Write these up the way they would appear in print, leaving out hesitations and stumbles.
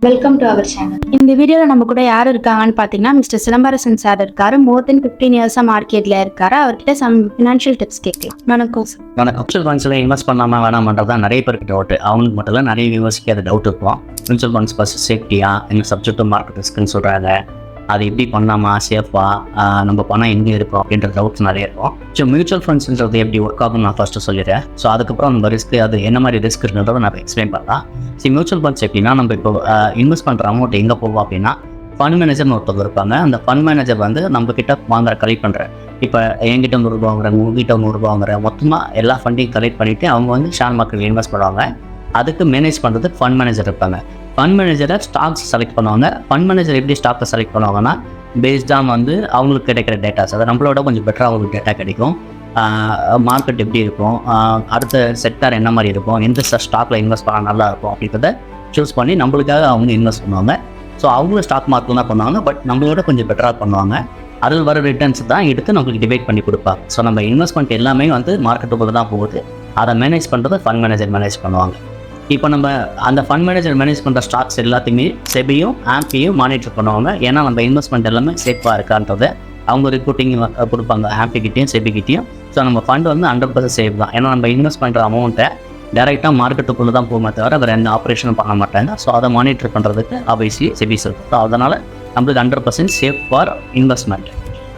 Welcome to our channel. இந்த வீடியோவில் நம்ம கூட யார் இருக்காங்கன்னு பார்த்தீங்கன்னா மிஸ்டர் சிலம்பரசன் சார் இருக்காரு. மோர் தென் 15 இயர்ஸாக மார்க்கெட்டில் இருக்காரு. அவர்கிட்ட சம் ஃபினான்ஷியல் டிப்ஸ் கேட்கலாம். வணக்கம் சார். வணக்கம். மியூச்சுவல் ஃபண்ட்ஸில் இன்வெஸ்ட் பண்ணாமல் வேணாமன்றது தான் நிறைய பேருக்கு டவுட். அவங்களுக்கு மட்டும் இல்லை, நிறைய வியூவர்ஸ்க்கு அது டவுட் இருக்கும். மியூச்சுவல் ஃபண்ட்ஸ் ஃபஸ்ட் சேஃப்டியா, என்ன சப்ஜெக்ட் மார்க்கெட் ரிஸ்க்குன்னு சொல்கிறாங்க, அது எப்படி பண்ணாமா சேஃபாக நம்ம பணம் எங்கே இருக்கும் அப்படின்ற டவுட்ஸ் நிறைய இருக்கும். ஸோ மியூச்சுவல் ஃபண்ட்ஸ்ன்றது எப்படி ஒர்க் ஆகும்னு நான் ஃபஸ்ட்டு சொல்லிடுறேன். ஸோ அதுக்கப்புறம் நம்ம ரிஸ்க் அது என்ன மாதிரி ரிஸ்க் இருக்குன்றதை நான் எக்ஸ்பிளைன் பண்ணலாம். ஸோ மியூச்சுவல் ஃபண்ட்ஸ் எப்படின்னா, நம்ம இப்போ இன்வெஸ்ட் பண்ணுற அமௌண்ட் எங்கே போவோம் அப்படின்னா, ஃபண்ட் மேனேஜர்னு ஒருத்தர் இருப்பாங்க. அந்த ஃபண்ட் மேனேஜர் வந்து நம்ம கிட்ட கலெக்ட் பண்ணுறேன். இப்போ என்கிட்ட ₹100 வாங்குறேன், உங்ககிட்ட ₹100 வாங்குறேன், மொத்தமாக எல்லா ஃபண்டையும் கலெக்ட் பண்ணிவிட்டு அவங்க வந்து ஷேர் மார்க்கெட்டில் இன்வெஸ்ட் பண்ணுவாங்க. அதுக்கு மேனேஜ் பண்ணுறது ஃபண்ட் மேனேஜர் இருப்பாங்க. ஃபண்ட் மேனேஜரை ஸ்டாக்ஸ் செலக்ட் பண்ணுவாங்க. ஃபண்ட் மேனேஜர் எப்படி ஸ்டாக்கை செலக்ட் பண்ணுவாங்கன்னா, பேஸ்டாக வந்து அவங்களுக்கு கிடைக்கிற டேட்டாஸ், அதை நம்மளோட கொஞ்சம் பெட்டராக அவங்களுக்கு டேட்டா கிடைக்கும். மார்க்கெட் எப்படி இருக்கும், அடுத்த செக்டார் என்ன மாதிரி இருக்கும், எந்த ஸ்டாக்கில் இன்வெஸ்ட் பண்ணால் நல்லா இருக்கும் அப்படின்றத சூஸ் பண்ணி நம்மளுக்காக அவங்க இன்வெஸ்ட் பண்ணுவாங்க. ஸோ அவங்களும் ஸ்டாக் மார்க்கெட் தான் பண்ணுவாங்க, பட் நம்மளோட கொஞ்சம் பெட்டராக பண்ணுவாங்க. அதில் வர ரிட்டர்ன்ஸ் தான் எடுத்து நம்மளுக்கு டிவைட் பண்ணி கொடுப்பாங்க. ஸோ நம்ம இன்வெஸ்ட்மெண்ட் எல்லாமே வந்து மார்க்கெட்டுக்குள்ள தான் போகுது. அதை மேனேஜ் பண்ணுறது ஃபண்ட் மேனேஜர் மேனேஜ் பண்ணுவாங்க. இப்போ நம்ம அந்த ஃபண்ட் மேனேஜர் மேனேஜ் பண்ணுற ஸ்டாக்ஸ் எல்லாத்தையுமே செபியும் ஆம்பியும் மானிட்டர் பண்ணுவாங்க. ஏன்னா நம்ம இன்வெஸ்ட்மெண்ட் எல்லாமே சேஃபாக இருக்கான்றதை அவங்க ரிப்போர்ட்டிங் கொடுப்பாங்க ஆம்பிக்கிட்டையும் செபிக்கிட்டையும். ஸோ நம்ம ஃபண்ட் வந்து 100% சேஃப் தான். ஏன்னா நம்ம இன்வெஸ்ட் பண்ணுற அமௌண்ட்டை டேரெக்டாக மார்க்கெட்டுக்குள்ளே தான் போகுமே தவிர வேறு எந்த ஆப்ரேஷனும் பண்ண மாட்டாங்க. ஸோ அதை மானிட்டர் பண்ணுறதுக்கு ஆப்வியஸ்லி செபிஸ் இருக்கும். ஸோ அதனால் நம்மளுக்கு 100% சேஃப் ஃபார் இன்வெஸ்ட்மெண்ட்.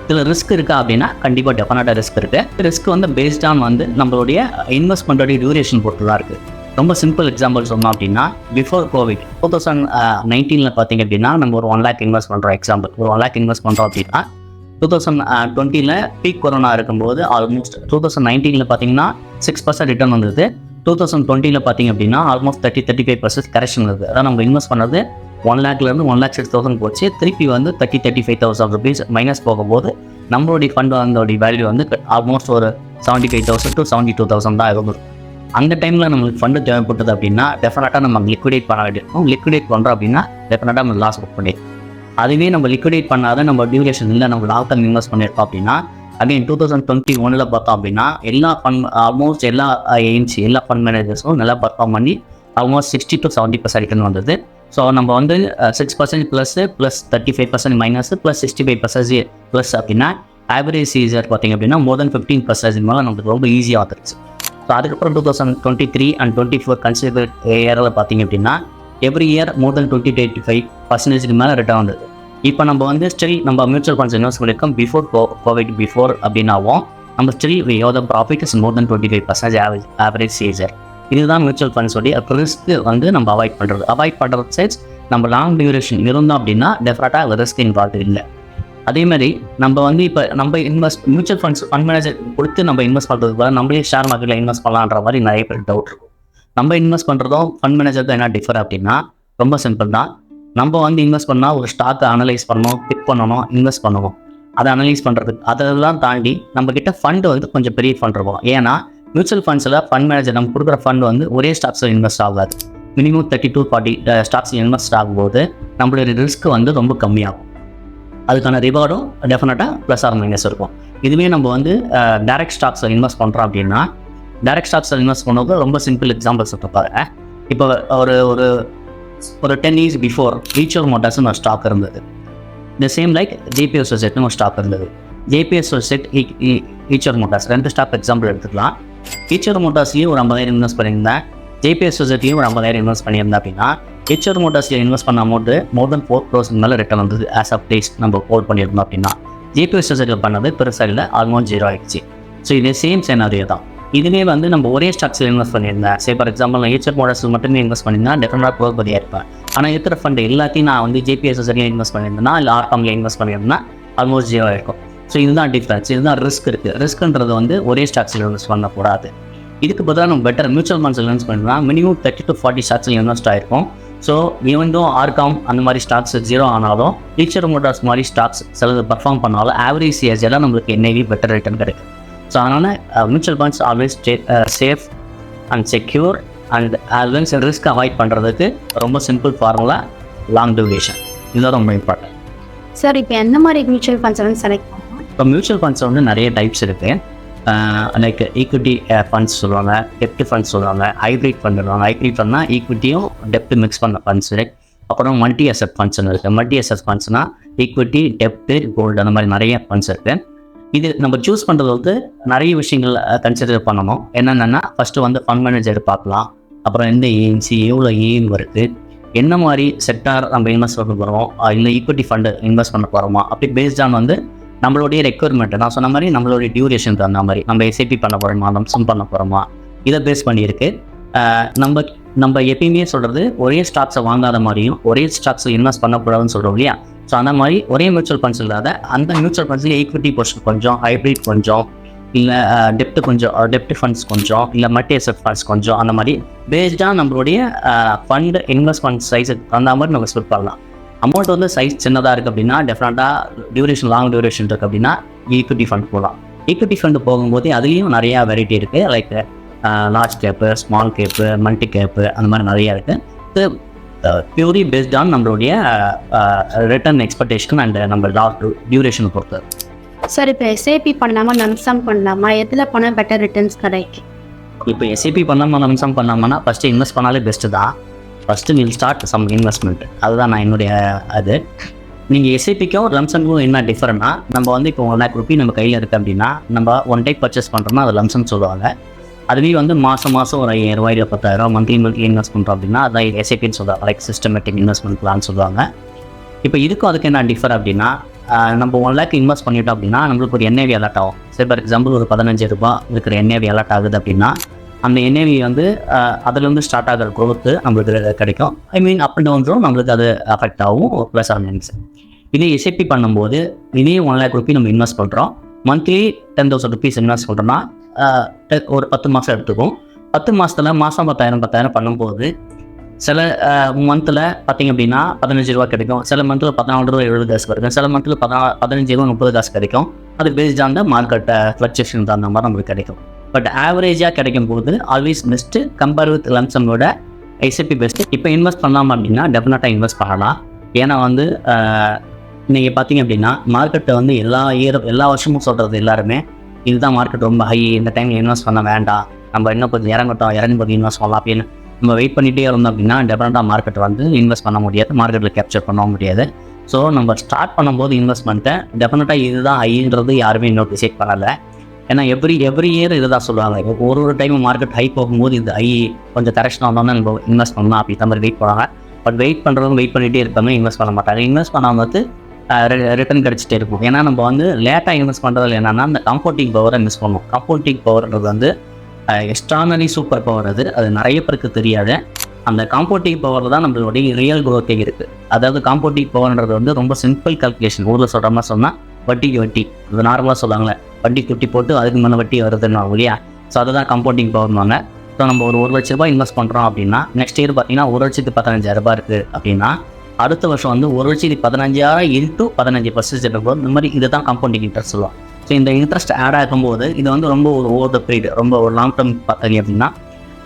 இதில் ரிஸ்க் இருக்கா அப்படின்னா கண்டிப்பாக டெஃபினட்டாக ரிஸ்க் இருக்குது. ரிஸ்க் வந்து பேஸ்ட் ஆன் வந்து நம்மளுடைய இன்வெஸ்ட்மெண்ட்டோடைய டியூரேஷன் பொறுத்து தான் இருக்குது. ரொம்ப சிம்பிள் எக்ஸாம்பிள் சொன்னோம் அப்படின்னா, பிஃபோர் கோவிட் 2019 பார்த்தீங்க அப்படின்னா, நம்ம ஒரு 1 lakh இன்வெஸ்ட் பண்ணுறோம். எக்ஸாம்பிள் ஒரு 1 lakh இன்வெஸ்ட் பண்ணுறோம் அப்படின்னா, 2020 பீக் கொரோனா இருக்கும்போது ஆல்மோஸ்ட் 2019 பார்த்தீங்கன்னா 6% ரிட்டர்ன் வந்தது. 2020 பார்த்தீங்க அப்படின்னா ஆல்மோஸ்ட் 30-35% கரெக்ஷன் இருக்குது. அதான் நம்ம இன்வெஸ்ட் பண்ணது 1 lakhலேருந்து 1,06,000 போச்சு. திருப்பி வந்து 35,000 rupees மைனஸ் போகும்போது நம்மளுடைய ஃபண்ட் அதோடைய வேல்யூ வந்து ஆல்மோஸ்ட் ஒரு 75,000 to 72,000 தான் இருக்கும். அந்த டைமில் நம்மளுக்கு ஃபண்டு தேவைப்பட்டது அப்படின்னா டெஃபினட்டாக நம்ம லிக்விடேட் பண்ண வேண்டியிருக்கும். லிக்விடேட் பண்ணுறோம் அப்படின்னா டெஃபினட்டாக நம்ம லாஸ் புக் பண்ணி, அதுவே நம்ம லிக்விடேட் பண்ணாத நம்ம டியூரேஷன் இல்லை, நம்ம லாங் டர்ம் இன்வெஸ்ட் பண்ணியிருக்கோம் அப்படின்னா, அகைன் 2021 பார்த்தோம் அப்படின்னா ஆல்மோஸ்ட் எல்லா ஏஎம்சி எல்லா ஃபண்ட் மேனேஜர்ஸும் நல்லா பர்ஃபார்ம் பண்ணி ஆல்மோஸ்ட் 60 to 70% ரிட்டர்ன் வந்தது. ஸோ நம்ம வந்து 6% +, 35% மைனஸ், +65% ப்ளஸ் அப்படின்னா ஆவரேஜ் சீசர் பார்த்தீங்க அப்படின்னா மோர் தென் 15% மேலே நமக்கு ரொம்ப ஈஸியாக வந்துருச்சு. ஸோ அதுக்கப்புறம் 2023 and 2024 கன்சிடர் இயரில் பார்த்தீங்க அப்படின்னா எவ்ரி இயர் மோர் தென் 20-25% மேலே ரிட்டர்ன் வந்தது. இப்போ நம்ம வந்து ஸ்டில் நம்ம மியூச்சுவல் ஃபண்ட்ஸ் இன்வெஸ்ட் பண்ணியிருக்கோம் பிஃபோர் கோவிட் அப்படின்னாவும் நம்ம ஸ்டில் யோத profit is more than 25% average CAGR. இதுதான் மியூச்சுவல் ஃபண்ட்ஸோடைய ரிஸ்க் வந்து நம்ம அவாய்ட் பண்ணுறது சைட்ஸ். நம்ம லாங் டியூரேஷன் இருந்தோம் அப்படின்னா டெஃபினட்டாக ரிஸ்க் இன்வால்வ் இல்லை. அதே மாதிரி நம்ம வந்து இப்போ நம்ம மியூச்சுவல் ஃபண்ட்ஸ் ஃபண்ட் மேனேஜர் கொடுத்து நம்ம இன்வெஸ்ட் பண்ணுறதுக்கு நம்மளே ஷேர் மார்க்கெட்டில் இன்வெஸ்ட் பண்ணலான்ற மாதிரி நிறைய பேர் டவுட் இருக்கும். நம்ம இன்வெஸ்ட் பண்ணுறதும் ஃபண்ட் மேனேஜருக்கு என்ன டிஃபர் அப்படின்னா ரொம்ப சிம்பிள் தான். நம்ம வந்து இன்வெஸ்ட் பண்ணால் ஒரு ஸ்டாக்கை அனலைஸ் பண்ணணும், பிக் பண்ணணும், இன்வெஸ்ட் பண்ணணும். அதை அனலைஸ் பண்ணுறதுக்கு அதெல்லாம் தாண்டி நம்மக்கிட்ட ஃபண்டு வந்து கொஞ்சம் பெரிய ஃபண்ட் இருக்கும். ஏன்னா மியூச்சுவல் ஃபண்ட்ஸில் ஃபண்ட் மேனேஜர் நம்ம கொடுக்குற ஃபண்ட் வந்து ஒரே ஸ்டாக்ஸில் இன்வெஸ்ட் ஆகாது. மினிமம் 30 to 40 ஸ்டாக்ஸில் இன்வெஸ்ட் ஆகும்போது நம்மளுடைய ரிஸ்க் வந்து ரொம்ப கம்மியாகும். அதுக்கான ரிவார்டும் டெஃபினட்டாக ப்ளஸ் ஆர் மைனஸ் இருக்கும். இதுவே நம்ம வந்து டைரக்ட் ஸ்டாக்ஸில் இன்வெஸ்ட் பண்ணுறோம் அப்படின்னா, டைரக்ட் ஸ்டாக்ஸில் இன்வெஸ்ட் பண்ணுறது ரொம்ப சிம்பிள் எக்ஸாம்பிள்ஸ் பாருங்க. இப்போ ஒரு 10 years பிஃபோர் ஈச்சர் மோட்டார்ஸ்னு ஒரு ஸ்டாக் இருந்தது. த சேம் லைக் ஜேபிஎஸ் சொசைட்டின்னு ஒரு ஸ்டாக் இருந்தது. JBS society, Eicher Motors 2 stock example எடுத்துக்கலாம். ஈச்சர் மோட்டார்ஸ்லேயும் ஒரு 50,000 இன்வெஸ்ட் பண்ணியிருந்தேன், ஜேபிஎஸ் சொசைட்டியும் ஒரு 50,000 இன்வெஸ்ட் பண்ணியிருந்தேன் அப்படின்னா, ஈச்சர் மோட்டார்ஸில் இன்வெஸ்ட் பண்ண அமௌண்ட்டு மோர் தென் 4% மேலே ரிட்டர்ன் வந்தது ஆஸ் ஆஃப் டேஸ் நம்ம ஹோல்ட் பண்ணியிருந்தோம் அப்படின்னா. ஜேபிஎஸ் சொசைட்டியில் பண்ணது பெருசாக இல்லை, ஆல்மோஸ்ட் 0 ஆகிடுச்சு. ஸோ இதே சேம் செனாரியோ தான். இதுவே வந்து நம்ம ஒரே ஸ்டாக்ஸில் இன்வெஸ்ட் பண்ணியிருந்தேன், சே ஃபார் எக்ஸாம்பிள் நான் ஈச்சர் மோட்டார்ஸில் மட்டுமே இன்வெஸ்ட் பண்ணியிருந்தேன், டெஃபினட்டாக க்ரோபதியாக இருப்பேன். ஆனால் இருக்கிற ஃபண்ட் எல்லாத்தையும் நான் வந்து ஜேபிஎஸ் சொசைட்டியில் இன்வெஸ்ட் பண்ணியிருந்தேன்னா இல்லை ஆர்காமில் இன்வெஸ்ட் பண்ணியிருந்தேன்னா ஆல்மோஸ்ட் 0 ஆகிருக்கும். ஸோ இதுதான் டிஃப்ரென்ஸ், இதுதான் ரிஸ்க் இருக்குது. ரிஸ்க்ன்றது வந்து ஒரே ஸ்டாக்ஸில் இன்வெஸ்ட் பண்ணக்கூடாது. இதுக்கு பதிலாக நம்ம பெட்டர் மியூச்சுவல் ஃபண்ட்ஸில் இன்வெஸ்ட் பண்ணினா மினிமம் 30 to 40 ஸ்டாக்ஸில் இன்வெஸ்ட் ஆகிருக்கும். ஸோ ஈவன் தோ ஆர்காம் அந்த மாதிரி ஸ்டாக்ஸ் 0 ஆனாலும் ஈச்சர் மோட்டார்ஸ் மாதிரி ஸ்டாக்ஸ் சிலது பர்ஃபார்ம் பண்ணாலும் ஆவரேஜ் சிஎஸ்எல்லாம் நம்மளுக்கு என்ஐவி பெட்டர் ரிட்டர்ன் கிடைக்கும். ஸோ அதனால் mutual funds always safe and secure and always risk avoid பண்ணுறதுக்கு ரொம்ப சிம்பிள் ஃபார்முலா லாங் டியூரேஷன். இதுதான் ரொம்ப இம்பார்ட்டன்ட். சார் இப்போ எந்த மாதிரி மியூச்சுவல் ஃபண்ட்ஸ் வந்து செலக்ட் பண்ணலாம்? இப்போ மியூச்சுவல் ஃபண்ட்ஸ் வந்து நிறைய டைப்ஸ் இருக்குது. லைக் ஈக்விட்டி ஃபண்ட்ஸ் சொல்லுவாங்க, டெப்ட் ஃபண்ட்ஸ் சொல்லுவாங்க, ஹைப்ரிட் ஃபண்ட் சொல்லுவாங்க. ஹைப்ரிட் ஃபண்ட்னா ஈக்விட்டியும் டெப்ட் மிக்ஸ் பண்ண ஃபண்ட்ஸு. அப்புறம் மல்டி அசெட் ஃபண்ட்ஸ்னு இருக்குது. மல்டி அசெட் ஃபண்ட்ஸ்னால் ஈக்விட்டி, டெப்ட்டு, கோல்டு அந்த மாதிரி நிறைய ஃபண்ட்ஸ் இருக்குது. இது நம்ம சூஸ் பண்ணுறது வந்து நிறைய விஷயங்கள் கன்சிடர் பண்ணணும். என்னென்னா ஃபஸ்ட்டு வந்து ஃபண்ட் மேனேஜர் பார்க்கலாம். அப்புறம் எந்த ஏஎம்சி, எவ்வளோ ஏஎம் வருது, என்ன மாதிரி செக்டார் நம்ம இன்வெஸ்ட் பண்ண போகிறோம், இல்லை ஈக்விட்டி ஃபண்டு இன்வெஸ்ட் பண்ண போகிறோமா, அப்படி பேஸ்ட் ஆன் வந்து நம்மளுடைய ரெக்யர்மெண்ட். நான் சொன்ன மாதிரி நம்மளுடைய டியூரேஷன் தகுந்த மாதிரி நம்ம எஸ்ஐபி பண்ண போகிறோமா, லம்சம் பண்ண போகிறோமா, இதை பேஸ் பண்ணியிருக்கு. நம்ம எப்பயுமே சொல்கிறது ஒரே ஸ்டாக்ஸை வாங்காத மாதிரியும் ஒரே ஸ்டாக்ஸில் இன்வெஸ்ட் பண்ணக்கூடாதுன்னு சொல்கிறோம் இல்லையா. ஸோ அந்த மாதிரி ஒரே மியூச்சுவல் ஃபண்ட்ஸ் இல்லாத அந்த மியூச்சுவல் ஃபண்ட்ஸில் ஈக்விட்டி போர்ஷன் கொஞ்சம், ஹைப்ரிட் கொஞ்சம், இல்லை டெப்ட் ஃபண்ட்ஸ் கொஞ்சம், இல்லை மல்டி அசெட் ஃபண்ட்ஸ் கொஞ்சம், அந்த மாதிரி பேஸ்டாக நம்மளுடைய ஃபண்டு இன்வெஸ்ட்மெண்ட் சைஸுக்கு அந்த மாதிரி நம்ம ஸ்பிட் பண்ணலாம். அமௌண்ட் வந்து சைஸ் சின்னதாக இருக்குது அப்படின்னா டெஃபினட்டாக டியூரேஷன் லாங் டியூரேஷன் இருக்குது அப்படின்னா ஈக்விட்டி ஃபண்ட் போகலாம். ஈக்விட்டி ஃபண்டு போகும்போது அதுலேயும் நிறையா வெரைட்டி இருக்குது. Like large cap, small cap, multi cap, அந்த மாதிரி நிறையா இருக்குது. பியூரி பேஸ்ட் ஆன் நம்மளுடைய ரிட்டர்ன் எக்ஸ்பெக்டேஷன் அண்ட் நம்ம டியூரேஷனை பொறுத்து. சார், இப்போ எஸ்ஐபி பண்ணாமல் லம்சம் பண்ணலாமா? எதில் பண்ணால் பெட்டர் ரிட்டர்ன்ஸ் கிடைக்கும்? இப்போ எஸ்ஐபி பண்ணாமல் லம்சம் பண்ணாமன்னா ஃபஸ்ட்டு இன்வெஸ்ட் பண்ணாலே பெஸ்ட்டு தான். First will start some investment. அதுதான் நான் என்னுடைய அது. நீங்கள் எஸ்ஐபிக்கும் லம்சம்க்கும் என்ன டிஃபரெண்ட்னா, நம்ம வந்து இப்போ 1 lakh ரூபி நம்ம கையில் இருக்குது அப்படின்னா நம்ம ஒன் டைப் பர்ச்சேஸ் பண்ணுறோம்னா அது லம்சம் சொல்லுவாங்க. அதுவே வந்து மாதம் ஒரு 5,000 ரூபாய் 10,000 மந்த்லி இன்வெஸ்ட் பண்ணுறோம் அப்படின்னா அதான் எஸ்ஐபின்னு சொல்லுவாங்க. லைக் சிஸ்டமேட்டிக் இன்வெஸ்ட்மெண்ட் பிளான் சொல்லுவாங்க. இப்போ இதுக்கும் அதுக்கு என்ன டிஃபர் அப்படின்னா, நம்ம 1 lakh இன்வெஸ்ட் பண்ணிட்டோம் அப்படின்னா நம்மளுக்கு ஒரு என்ஏவி அலர்ட் ஆகும். சரி, ஃபார் எக்ஸாம்பிள் ஒரு 15 ரூபாய் இருக்கிற என்ஏவி அலர்ட் ஆகுது அப்படின்னா அந்த என்ஏவி வந்து அதுலேருந்து ஸ்டார்ட் ஆகிற growth நம்மளுக்கு கிடைக்கும். ஐ மீன் அப் அண்ட் டவுன்ஸும் நம்மளுக்கு அது அஃபெக்ட் ஆகும், ப்ளஸ் ஆர் மைனஸ். இதே எஸ்ஐபி பண்ணும்போது இதே 1 lakh ரூபி நம்ம இன்வெஸ்ட் பண்ணுறோம். மந்த்லி 10,000 rupees இன்வெஸ்ட் பண்ணுறோன்னா ஒரு 10 மாதம் எடுத்துக்கும். 10 மாதத்தில் மாதம் 10,000 பண்ணும்போது சில மந்தில் பார்த்திங்க அப்படின்னா 15 ரூபா கிடைக்கும். சில மந்தில் 14 ரூபா 70 காசு கிடைக்கும். சில மந்தில் 15 ரூபா 30 காசு கிடைக்கும். அது based on the market fluctuation தகுந்த மாதிரி நம்மளுக்கு கிடைக்கும். பட் ஆவரேஜாக கிடைக்கும் போது ஆல்வேஸ் பெஸ்ட்டு கம்பேர் வித் லம்சமோட எஸ்ஐபி பெஸ்ட்டு. இப்போ இன்வெஸ்ட் பண்ணலாமா அப்படின்னா டெஃபினட்டாக இன்வெஸ்ட் பண்ணலாம். ஏன்னா வந்து நீங்கள் பார்த்தீங்க அப்படின்னா மார்க்கெட்டை வந்து எல்லா வருஷமும் சொல்கிறது எல்லாருமே இதுதான் மார்க்கெட் ரொம்ப ஹை, இந்த டைம் இன்வெஸ்ட் பண்ண வேண்டாம், நம்ம இன்னும் கொஞ்சம் இறங்கி கொஞ்சம் இன்வெஸ்ட் பண்ணலாம் அப்படின்னு நம்ம வெயிட் பண்ணிகிட்டே இருந்தோம் அப்படின்னா டெஃபினட்டாக மார்க்கெட் வந்து இன்வெஸ்ட் பண்ண முடியாது, மார்க்கெட்டில் கேப்சர் பண்ண முடியாது. ஸோ நம்ம ஸ்டார்ட் பண்ணும்போது இன்வெஸ்ட்மெண்ட்டை டெஃபினட்டாக இதுதான் ஹைன்றது யாருமே இன்னும் டிசைட் பண்ணலை. ஏன்னா எவ்ரி இயர் இதுதான் சொல்லுவாங்க. ஒரு டைம் மார்க்கெட் ஹை போகும்போது இது ஹை கொஞ்சம் கரெக்ஷன் ஆனோன்னா நம்ம இன்வெஸ்ட் பண்ணலாம் அப்படின்ற மாதிரி வெயிட் பண்ணுவாங்க. பட் வெயிட் பண்ணுறவங்க வெயிட் பண்ணிகிட்டே இருப்பாங்க, இன்வெஸ்ட் பண்ண மாட்டாங்க. இன்வெஸ்ட் பண்ணாமல் வந்து ரிட்டர்ன் கிடச்சிட்டே இருக்கும். ஏன்னா நம்ம வந்து லேட்டாக இன்வெஸ்ட் பண்ணுறதுல என்னென்னா அந்த கம்ஃபோர்ட்டிங் பவரை மிஸ் பண்ணுவோம். கம்ஃபோர்ட்டிங் பவர்ன்றது வந்து எக்ஸ்ட்ரானரி சூப்பர் பவர். அது நிறைய பேருக்கு தெரியாது. அந்த காம்பவுண்டிங் பவரில் தான் நம்மளுடைய ரியல் குரோத்தே இருக்குது. அதாவது காம்பவுண்டிங் பவர்ன்றது வந்து ரொம்ப சிம்பிள் கால்குலேஷன். ஊரில் சொல்கிற மாதிரி சொன்னால் வட்டிக்கு வட்டி, இது நார்மலாக சொல்லுவாங்களே, வட்டி குட்டி போட்டு அதுக்கு மேலே வட்டி வருதுன்னு இல்லையா. ஸோ அதுதான் காம்பவுண்டிங் பவர்னுவாங்க. ஸோ நம்ம ஒரு 1 லட்ச ரூபாய் இன்வெஸ்ட் பண்ணுறோம் அப்படின்னா நெக்ஸ்ட் இயர் பார்த்தீங்கன்னா 1,15,000 ரூபாய் இருக்குது அப்படின்னா அடுத்த வருஷம் வந்து 1,15,000 இன்ட்டு 15% இருக்கும். இந்த மாதிரி இதுதான் காம்பவுண்டிங் இன்ட்ரெஸ்ட் சொல்லுவாங்க. ஸோ இந்த இன்ட்ரெஸ்ட் ஆட் ஆகும்போது இது வந்து ரொம்ப ஒரு ஓவர் த பீரியட், ரொம்ப ஒரு லாங் டேர்ம் பார்த்தீங்க அப்படின்னா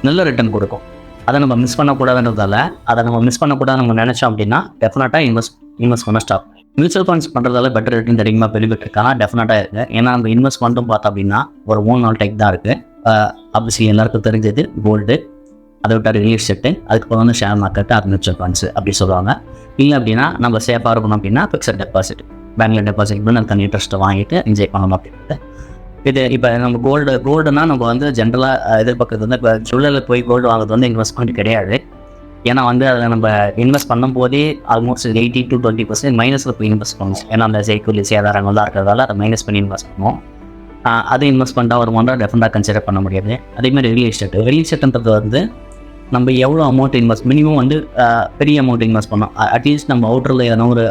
நல்ல ரிட்டர்ன் கொடுக்கும். அதை நம்ம மிஸ் பண்ணக்கூடாதுன்றதால நம்ம நினச்சோம் அப்படின்னா டெஃபினட்டாக இன்வெஸ்ட் பண்ண ஸ்டாப். மியூச்சுவல் ஃபண்ட்ஸ் பண்ணுறதால பெட்டர் ரிட்டர்ன் அதிகமாக பெனிஃபிட் இருக்காங்க, டெஃபினட்டாக இருக்குது. ஏன்னா நம்ம இன்வெஸ்ட் பண்ணிட்டோம் பார்த்தோம் அப்படின்னா ஒரு 3-4 டைப் தான் இருக்குது. ஆப்வியஸ்லி எல்லாருக்கும் தெரிஞ்சது கோல்டு, அதை விட்டால் ரியல் எஸ்டேட்டு, அதுக்கப்புறம் வந்து ஷேர் மார்க்கெட்டு, அது மியூச்சுவல் ஃபண்ட்ஸ் அப்படி சொல்லுவாங்க. இல்லை அப்படின்னா நம்ம சேஃபாக இருக்கணும் அப்படின்னா ஃபிக்ஸட் டெபாசிட், பேங்க்கில் டெபாசிட் பண்ணி அதுக்கான இன்ட்ரெஸ்ட்டை வாங்கிட்டு என்ஜாய் பண்ணணும் அப்படின்றது. இது இப்போ நம்ம கோல்டுனா நம்ம வந்து ஜென்ரலாக எதிர்பார்க்குறது வந்து இப்போ ஜுவல்லரில் போய் கோல்டு வாங்குறது வந்து இன்வெஸ்ட்மெண்ட் கிடையாது. ஏன்னா வந்து அதில் நம்ம இன்வெஸ்ட் பண்ணும்போதே ஆல்மோஸ்ட் 80 to 20% மைனஸில் போய் இன்வெஸ்ட் பண்ணுவோம். ஏன்னா அந்த செய்கூலி சேதாரங்கள் தான் இருக்கிறதால அதை மைனஸ் பண்ணி இன்வெஸ்ட் பண்ணுவோம். அது இன்வெஸ்ட்மெண்ட்டாக ஒரு ஒன்றா டெஃபினட்டாக கன்சிடர் பண்ண முடியாது. அதேமாதிரி ரியல் எஸ்டேட்டுன்றது வந்து நம்ம எவ்வளோ அமௌண்ட் மினிமம் வந்து பெரிய அமௌண்ட் இன்வெஸ்ட் பண்ணோம். அட்லீஸ்ட் நம்ம அவுட்டரில் எதனா ஒரு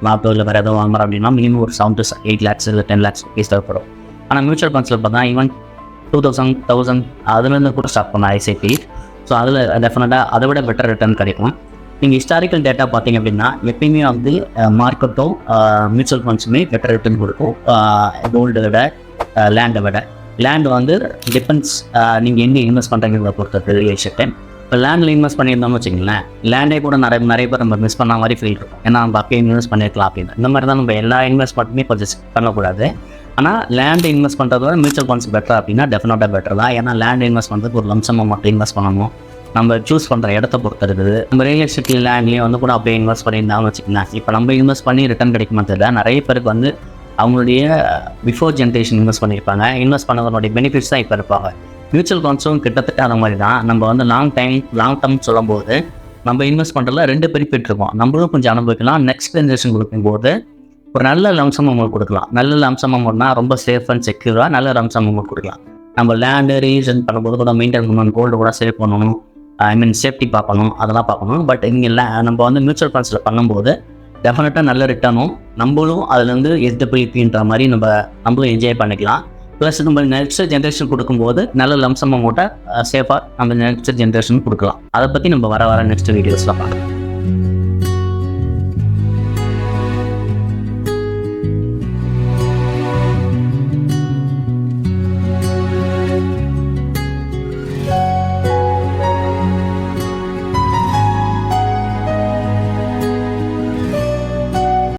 லேப்டாப் இல்லை வேறு எதாவது வாங்குறோம் அப்படின்னா மினிமம் ஒரு 7 to 8 lakhs இல்லை 10 lakhs rupees தேவைப்படும். ஆனால் மியூச்சுவல் ஃபண்ட்ஸில் பார்த்தா ஈவன் 2,000, 1,000 அதுலேருந்து கூட ஸ்டார்ட் பண்ணலாம் ஐசிபி. ஸோ அதில் டெஃபினட்டாக அதை விட பெட்டர் ரிட்டர்ன் கிடைக்கும். நீங்கள் ஹிஸ்டாரிக்கல் டேட்டா பார்த்தீங்க அப்படின்னா எப்பயுமே வந்து மார்க்கெட்டும் மியூச்சுவல் ஃபண்ட்ஸுமே பெட்டர் ரிட்டர்ன் கொடுக்கும் கோல்டை விட, லேண்டை விட. லேண்ட் வந்து டிபெண்ட்ஸ் நீங்கள் எங்கே இன்வெஸ்ட் பண்ணுறீங்கிறத பொறுத்தது ரியல் எஸ்டேட்டு. இப்போ லேண்டில் இன்வெஸ்ட் பண்ணியிருந்தோம்னு வச்சுங்களேன், லேண்டே கூட நிறைய பேர் நம்ம மிஸ் பண்ண மாதிரி ஃபீல் இருக்கும். ஏன்னா நம்ம அப்பயே இன்வெஸ்ட் பண்ணியிருக்கலாம் அப்படின்னு. இந்த மாதிரி தான் நம்ம எல்லா இன்வெஸ்ட்மெண்ட்டுமே கொஞ்சம் பண்ணக்கூடாது. ஆனால் லேண்ட் இன்வெஸ்ட் பண்ணுறத விட மியூச்சுவல் ஃபண்ட்ஸ் பெட்டர் அப்படின்னா டெஃபினட்டாக பெட்டர் தான். ஏன்னா லேண்ட் இன்வெஸ்ட் பண்ணுறதுக்கு ஒரு லம்சமாக மட்டும் இன்வெஸ்ட் பண்ணணும். நம்ம சூஸ் பண்ணுற இடத்த பொறுத்து இருக்குது. நம்ம ரியல் எஸ்டேட் லேண்ட்லேயும் வந்து கூட அப்படியே இன்வெஸ்ட் பண்ணியிருந்தாலும் வச்சுக்கலாம். இப்போ நம்ம இன்வெஸ்ட் பண்ணி ரிட்டர்ன் கிடைக்குமா தெரியல. நிறைய பேருக்கு வந்து அவங்களுடைய பிஃபோர் ஜென்ரேஷன் இன்வெஸ்ட் பண்ணியிருப்பாங்க. இன்வெஸ்ட் பண்ணதனுடைய பெனிஃபிட்ஸ் தான் இப்போ இருப்பாங்க. மியூச்சுவல் ஃபண்ட்ஸும் கிட்டத்தட்ட அந்த மாதிரி தான். நம்ம வந்து லாங் டேர்ம் சொல்லும்போது நம்ம இன்வெஸ்ட் பண்ணுறதுல 2 பெனிஃபிட் இருக்கும். நம்மளும் கொஞ்சம் அனுபவிக்கலாம். நெக்ஸ்ட் ஜென்ரேஷன் கொடுக்கும்போது ஒரு நல்ல லம்சம் அமௌண்ட் கொடுக்கலாம். நல்ல லம்சம் அமௌண்ட்னா ரொம்ப சேஃப் அண்ட் செக்யூராக நல்ல லம்சம் அமௌண்ட் கொடுக்கலாம். நம்ம லேண்டு ரீசன் பண்ணும்போது கூட மெயின்டைன் பண்ணணும், கோல்டு கூட சேவ் பண்ணணும், சேஃப்டி பார்க்கணும், அதெல்லாம் பார்க்கணும். பட் இங்கே நம்ம வந்து மியூச்சுவல் ஃபண்ட்ஸில் பண்ணும்போது டெஃபினட்டாக நல்ல ரிட்டர்னும், நம்மளும் அதுலேருந்து எஸ்டபிலிட்டின்ற மாதிரி நம்மளும் என்ஜாய் பண்ணிக்கலாம். ப்ளஸ் நம்ம நெக்ஸ்ட் ஜென்ரேஷன் கொடுக்கும்போது நல்ல லம்சம் அமௌண்ட்டை சேஃபாக நம்ம நெக்ஸ்ட் ஜென்ரேஷன் கொடுக்கலாம். அதை பற்றி நம்ம வர நெக்ஸ்ட் வீடியோஸில் பார்க்கலாம்.